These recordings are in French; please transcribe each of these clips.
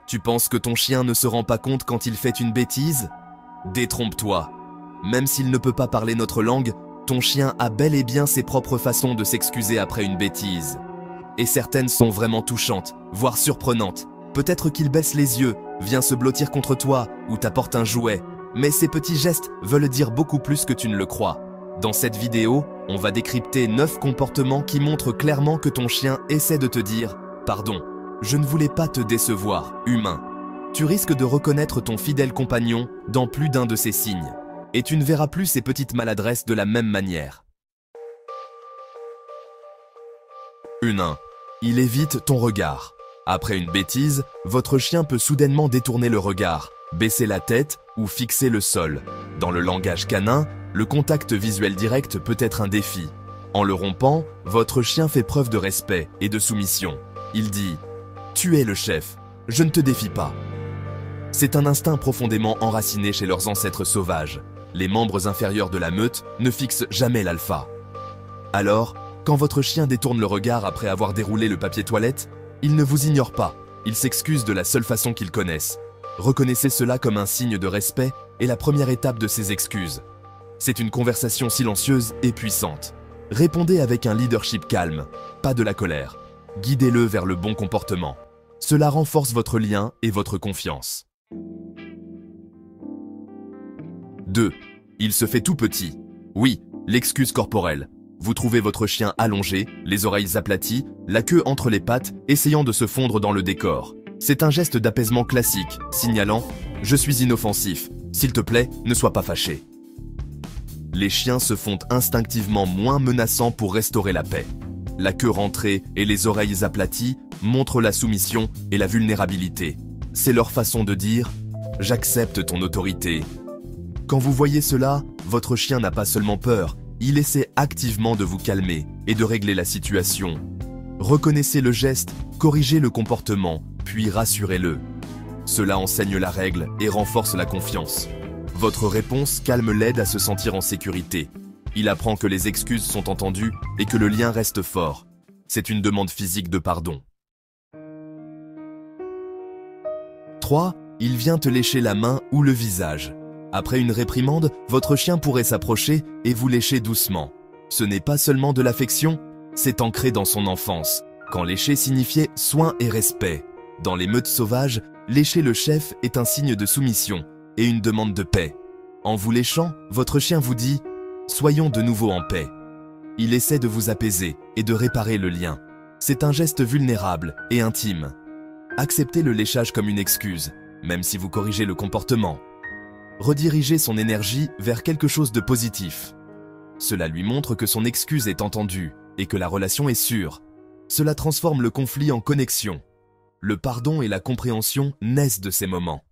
Tu penses que ton chien ne se rend pas compte quand il fait une bêtise? Détrompe-toi. Même s'il ne peut pas parler notre langue, ton chien a bel et bien ses propres façons de s'excuser après une bêtise. Et certaines sont vraiment touchantes, voire surprenantes. Peut-être qu'il baisse les yeux, vient se blottir contre toi ou t'apporte un jouet. Mais ces petits gestes veulent dire beaucoup plus que tu ne le crois. Dans cette vidéo, on va décrypter 9 comportements qui montrent clairement que ton chien essaie de te dire « Pardon, je ne voulais pas te décevoir, humain ». Tu risques de reconnaître ton fidèle compagnon dans plus d'un de ces signes. Et tu ne verras plus ces petites maladresses de la même manière. 1. Il évite ton regard. Après une bêtise, votre chien peut soudainement détourner le regard, baisser la tête ou fixer le sol. Dans le langage canin, le contact visuel direct peut être un défi. En le rompant, votre chien fait preuve de respect et de soumission. Il dit « Tu es le chef, je ne te défie pas ». C'est un instinct profondément enraciné chez leurs ancêtres sauvages. Les membres inférieurs de la meute ne fixent jamais l'alpha. Alors, quand votre chien détourne le regard après avoir déroulé le papier toilette, il ne vous ignore pas, il s'excuse de la seule façon qu'ils connaissent. Reconnaissez cela comme un signe de respect et la première étape de ces excuses. C'est une conversation silencieuse et puissante. Répondez avec un leadership calme, pas de la colère. Guidez-le vers le bon comportement. Cela renforce votre lien et votre confiance. 2. Il se fait tout petit. Oui, l'excuse corporelle. Vous trouvez votre chien allongé, les oreilles aplaties, la queue entre les pattes, essayant de se fondre dans le décor. C'est un geste d'apaisement classique, signalant « Je suis inoffensif, s'il te plaît, ne sois pas fâché ». Les chiens se font instinctivement moins menaçants pour restaurer la paix. La queue rentrée et les oreilles aplaties montrent la soumission et la vulnérabilité. C'est leur façon de dire « J'accepte ton autorité ». Quand vous voyez cela, votre chien n'a pas seulement peur, il essaie activement de vous calmer et de régler la situation. Reconnaissez le geste, corrigez le comportement, puis rassurez-le. Cela enseigne la règle et renforce la confiance. Votre réponse calme l'aide à se sentir en sécurité. Il apprend que les excuses sont entendues et que le lien reste fort. C'est une demande physique de pardon. 3. Il vient te lécher la main ou le visage. Après une réprimande, votre chien pourrait s'approcher et vous lécher doucement. Ce n'est pas seulement de l'affection, c'est ancré dans son enfance, quand lécher signifiait soin et respect. Dans les meutes sauvages, lécher le chef est un signe de soumission et une demande de paix. En vous léchant, votre chien vous dit « Soyons de nouveau en paix ». Il essaie de vous apaiser et de réparer le lien. C'est un geste vulnérable et intime. Acceptez le léchage comme une excuse, même si vous corrigez le comportement. Redirigez son énergie vers quelque chose de positif. Cela lui montre que son excuse est entendue et que la relation est sûre. Cela transforme le conflit en connexion. Le pardon et la compréhension naissent de ces moments.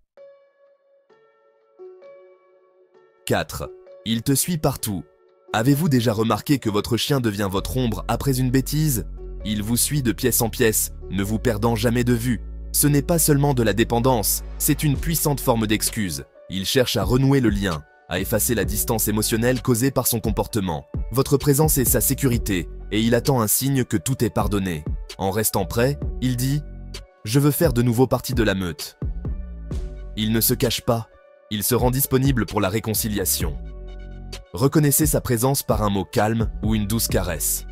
4. Il te suit partout. Avez-vous déjà remarqué que votre chien devient votre ombre après une bêtise? Il vous suit de pièce en pièce, ne vous perdant jamais de vue. Ce n'est pas seulement de la dépendance, c'est une puissante forme d'excuse. Il cherche à renouer le lien, à effacer la distance émotionnelle causée par son comportement. Votre présence est sa sécurité, et il attend un signe que tout est pardonné. En restant prêt, il dit « Je veux faire de nouveau partie de la meute ». Il ne se cache pas, il se rend disponible pour la réconciliation. Reconnaissez sa présence par un mot calme ou une douce caresse.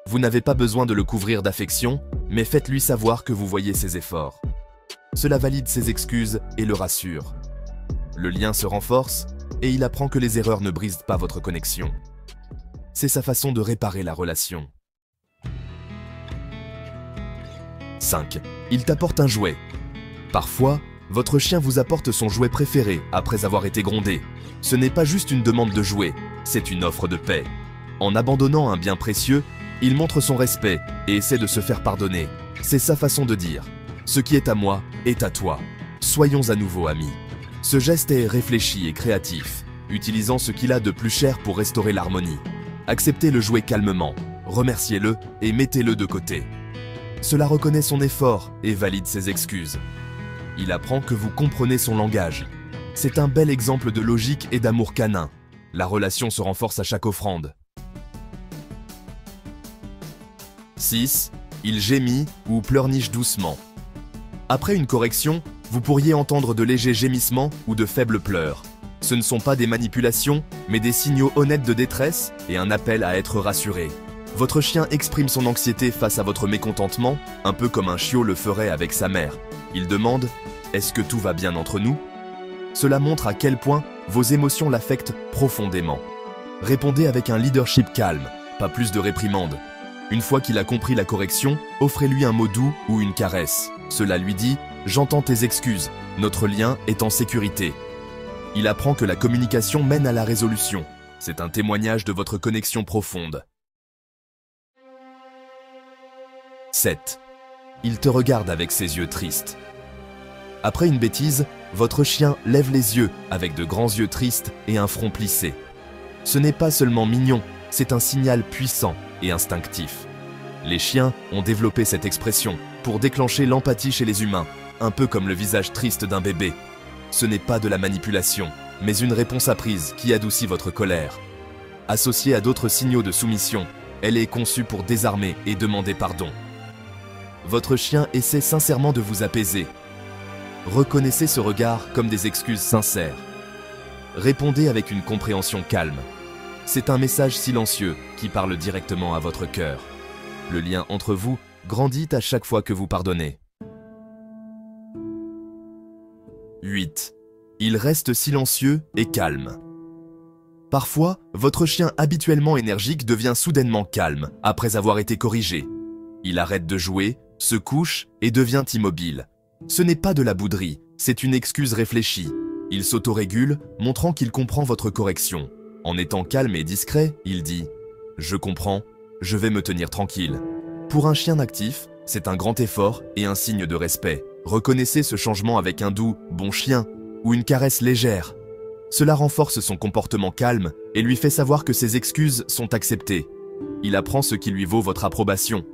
Vous n'avez pas besoin de le couvrir d'affection, mais faites-lui savoir que vous voyez ses efforts. Cela valide ses excuses et le rassure. Le lien se renforce et il apprend que les erreurs ne brisent pas votre connexion. C'est sa façon de réparer la relation. 5. Il t'apporte un jouet. Parfois, votre chien vous apporte son jouet préféré après avoir été grondé. Ce n'est pas juste une demande de jouet, c'est une offre de paix. En abandonnant un bien précieux, il montre son respect et essaie de se faire pardonner. C'est sa façon de dire « Ce qui est à moi est à toi. Soyons à nouveau amis ». Ce geste est réfléchi et créatif, utilisant ce qu'il a de plus cher pour restaurer l'harmonie. Acceptez le jouet calmement, remerciez-le et mettez-le de côté. Cela reconnaît son effort et valide ses excuses. Il apprend que vous comprenez son langage. C'est un bel exemple de logique et d'amour canin. La relation se renforce à chaque offrande. 6. Il gémit ou pleurniche doucement. Après une correction, vous pourriez entendre de légers gémissements ou de faibles pleurs. Ce ne sont pas des manipulations, mais des signaux honnêtes de détresse et un appel à être rassuré. Votre chien exprime son anxiété face à votre mécontentement, un peu comme un chiot le ferait avec sa mère. Il demande « Est-ce que tout va bien entre nous ?» Cela montre à quel point vos émotions l'affectent profondément. Répondez avec un leadership calme, pas plus de réprimande. Une fois qu'il a compris la correction, offrez-lui un mot doux ou une caresse. Cela lui dit « J'entends tes excuses, notre lien est en sécurité ». Il apprend que la communication mène à la résolution. C'est un témoignage de votre connexion profonde. 7. Il te regarde avec ses yeux tristes. Après une bêtise, votre chien lève les yeux avec de grands yeux tristes et un front plissé. Ce n'est pas seulement mignon, c'est un signal puissant et instinctif. Les chiens ont développé cette expression pour déclencher l'empathie chez les humains, un peu comme le visage triste d'un bébé. Ce n'est pas de la manipulation, mais une réponse apprise qui adoucit votre colère. Associée à d'autres signaux de soumission, elle est conçue pour désarmer et demander pardon. Votre chien essaie sincèrement de vous apaiser. Reconnaissez ce regard comme des excuses sincères. Répondez avec une compréhension calme. C'est un message silencieux qui parle directement à votre cœur. Le lien entre vous grandit à chaque fois que vous pardonnez. 8. Il reste silencieux et calme. Parfois, votre chien habituellement énergique devient soudainement calme après avoir été corrigé. Il arrête de jouer, se couche et devient immobile. Ce n'est pas de la bouderie, c'est une excuse réfléchie. Il s'autorégule, montrant qu'il comprend votre correction. En étant calme et discret, il dit « Je comprends, je vais me tenir tranquille ». Pour un chien actif, c'est un grand effort et un signe de respect. Reconnaissez ce changement avec un doux « bon chien » ou une caresse légère. Cela renforce son comportement calme et lui fait savoir que ses excuses sont acceptées. Il apprend ce qui lui vaut votre approbation.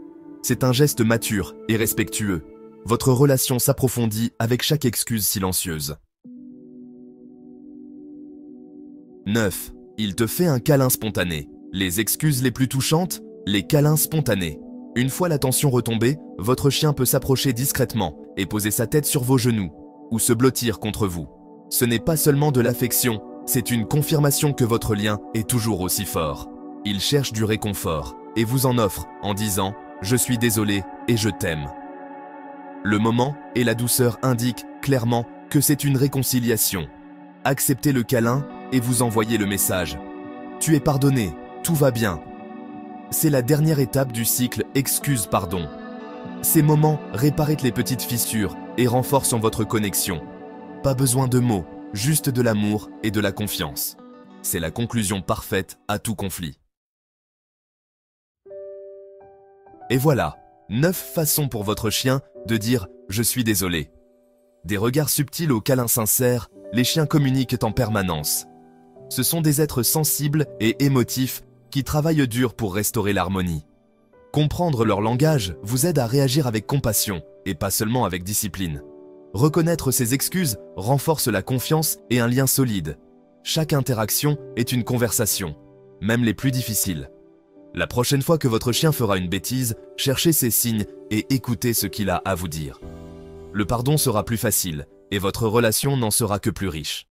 C'est un geste mature et respectueux. Votre relation s'approfondit avec chaque excuse silencieuse. 9. Il te fait un câlin spontané. Les excuses les plus touchantes, les câlins spontanés. Une fois la tension retombée, votre chien peut s'approcher discrètement et poser sa tête sur vos genoux ou se blottir contre vous. Ce n'est pas seulement de l'affection, c'est une confirmation que votre lien est toujours aussi fort. Il cherche du réconfort et vous en offre en disant « Je suis désolé et je t'aime ». Le moment et la douceur indiquent clairement que c'est une réconciliation. Acceptez le câlin et vous envoyez le message. Tu es pardonné, tout va bien. C'est la dernière étape du cycle excuse-pardon. Ces moments réparent les petites fissures et renforcent votre connexion. Pas besoin de mots, juste de l'amour et de la confiance. C'est la conclusion parfaite à tout conflit. Et voilà, 9 façons pour votre chien de dire « Je suis désolé ». Des regards subtils aux câlins sincères, les chiens communiquent en permanence. Ce sont des êtres sensibles et émotifs qui travaillent dur pour restaurer l'harmonie. Comprendre leur langage vous aide à réagir avec compassion et pas seulement avec discipline. Reconnaître ses excuses renforce la confiance et un lien solide. Chaque interaction est une conversation, même les plus difficiles. La prochaine fois que votre chien fera une bêtise, cherchez ses signes et écoutez ce qu'il a à vous dire. Le pardon sera plus facile et votre relation n'en sera que plus riche.